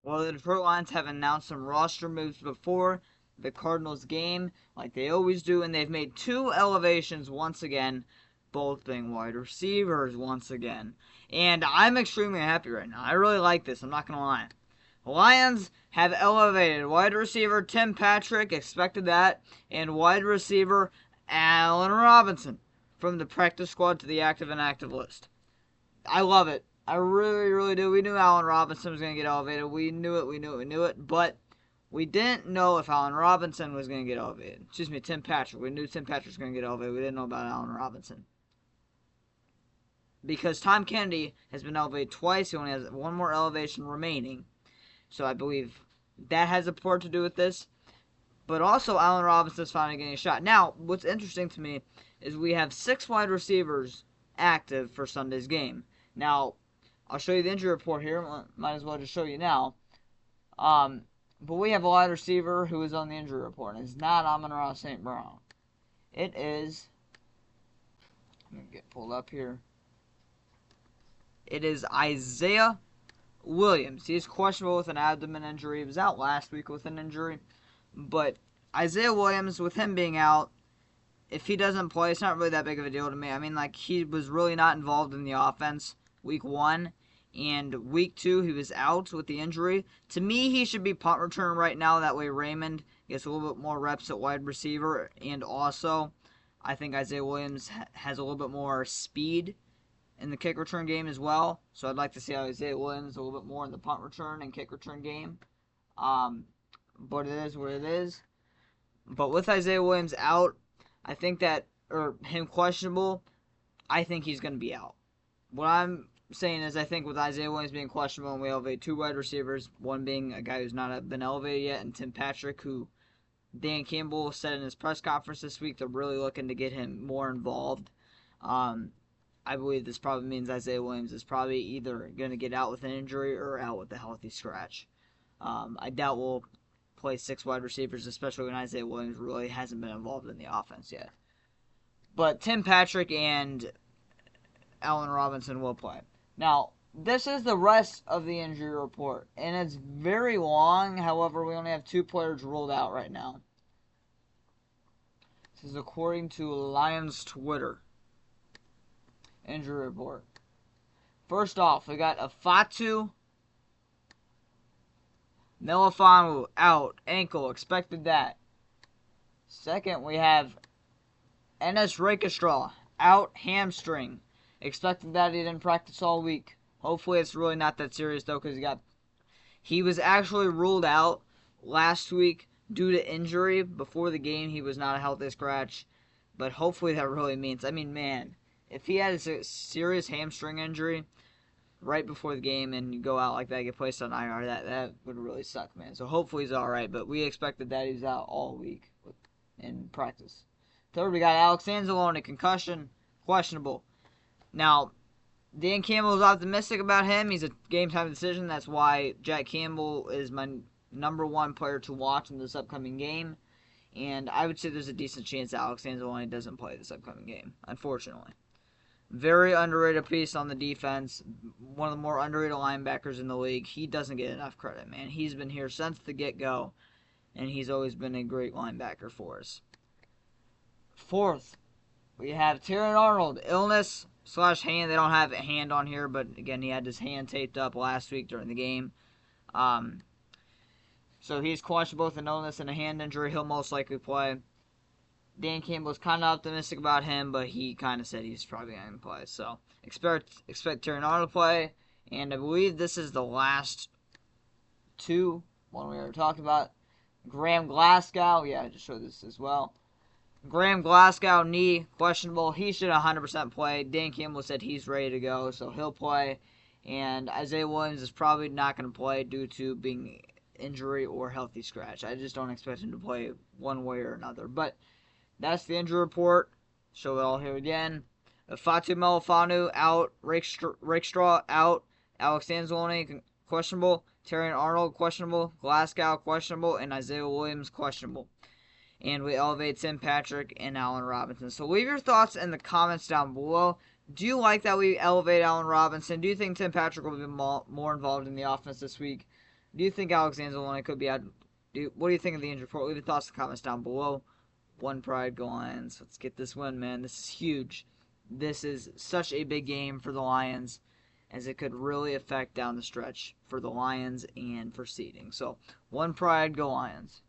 Well, the Detroit Lions have announced some roster moves before the Cardinals game, like they always do, and they've made two elevations once again, both being wide receivers once again. And I'm extremely happy right now. I really like this, I'm not going to lie. Lions have elevated wide receiver Tim Patrick, expected that, and wide receiver Allen Robinson from the practice squad to the active and inactive list. I love it. I really, really do. We knew Allen Robinson was going to get elevated. We knew it. But we didn't know if Allen Robinson was going to get elevated. Excuse me, Tim Patrick. We knew Tim Patrick was going to get elevated. We didn't know about Allen Robinson. Because Tom Kennedy has been elevated twice. He only has one more elevation remaining. So I believe that has a part to do with this. But also, Allen Robinson's finally getting a shot. Now, what's interesting to me is we have 6 wide receivers active for Sunday's game. Now, I'll show you the injury report here. Might as well just show you now. But we have a wide receiver who is on the injury report, and it's not Amon-Ra St. Brown. It is, let me get pulled up here. It is Isaiah Williams. He's questionable with an abdomen injury. He was out last week with an injury. But Isaiah Williams, with him being out, if he doesn't play, it's not really that big of a deal to me. I mean, like, he was really not involved in the offense week 1. And week 2, he was out with the injury. To me, he should be punt return right now. That way Raymond gets a little bit more reps at wide receiver. And also, I think Isaiah Williams has a little bit more speed in the kick return game as well. So I'd like to see Isaiah Williams a little bit more in the punt return and kick return game. But it is what it is. But with Isaiah Williams out, I think that, or him questionable, I think he's going to be out. What I'm saying is I think with Isaiah Williams being questionable and we elevate 2 wide receivers, one being a guy who's not been elevated yet, and Tim Patrick, who Dan Campbell said in his press conference this week they're really looking to get him more involved. I believe this probably means Isaiah Williams is probably either going to get out with an injury or out with a healthy scratch. I doubt we'll play 6 wide receivers, especially when Isaiah Williams really hasn't been involved in the offense yet. But Tim Patrick and Allen Robinson will play. Now, this is the rest of the injury report, and it's very long. However, we only have 2 players ruled out right now. This is according to Lions Twitter injury report. First off, we got Ifeatu Melifonwu out, ankle, expected that. Second, we have Ennis Rakestraw out, hamstring. Expected that. He didn't practice all week. Hopefully it's really not that serious though, because he was actually ruled out last week due to injury. Before the game, he was not a healthy scratch. But hopefully that really means, I mean, man, if he had a serious hamstring injury right before the game and you go out like that, get placed on IR, that would really suck, man. So hopefully he's alright, but we expected that he's out all week in practice. Third, we got Alex Anzalone, concussion, questionable. Now, Dan Campbell is optimistic about him. He's a game-time decision. That's why Jack Campbell is my number 1 player to watch in this upcoming game. And I would say there's a decent chance Alex Anzalone doesn't play this upcoming game, unfortunately. Very underrated piece on the defense. One of the more underrated linebackers in the league. He doesn't get enough credit, man. He's been here since the get-go, and he's always been a great linebacker for us. Fourth, we have Terrion Arnold, illness / hand. They don't have a hand on here, but again, he had his hand taped up last week during the game. So he's questionable with an illness and a hand injury. He'll most likely play. Dan Campbell's kind of optimistic about him, but he kind of said he's probably going to play. So expect Terrion Arnold to play, and I believe this is the last 2. One we already talked about. Graham Glasgow. Yeah, I just showed this as well. Graham Glasgow, knee, questionable. He should 100% play. Dan Campbell said he's ready to go, so he'll play. And Isaiah Williams is probably not going to play due to being injury or healthy scratch. I just don't expect him to play one way or another. But that's the injury report. Show it all here again. Ifeatu Melifonwu out. Rakestraw out. Alex Anzalone questionable. Terrion Arnold questionable. Glasgow questionable. And Isaiah Williams questionable. And we elevate Tim Patrick and Allen Robinson. So leave your thoughts in the comments down below. Do you like that we elevate Allen Robinson? Do you think Tim Patrick will be more involved in the offense this week? Do you think Alex Anzalone could be out? What do you think of the injury report? Leave your thoughts in the comments down below. One Pride, go Lions. Let's get this win, man. This is huge. This is such a big game for the Lions, as it could really affect down the stretch for the Lions and for seeding. So, One Pride, go Lions.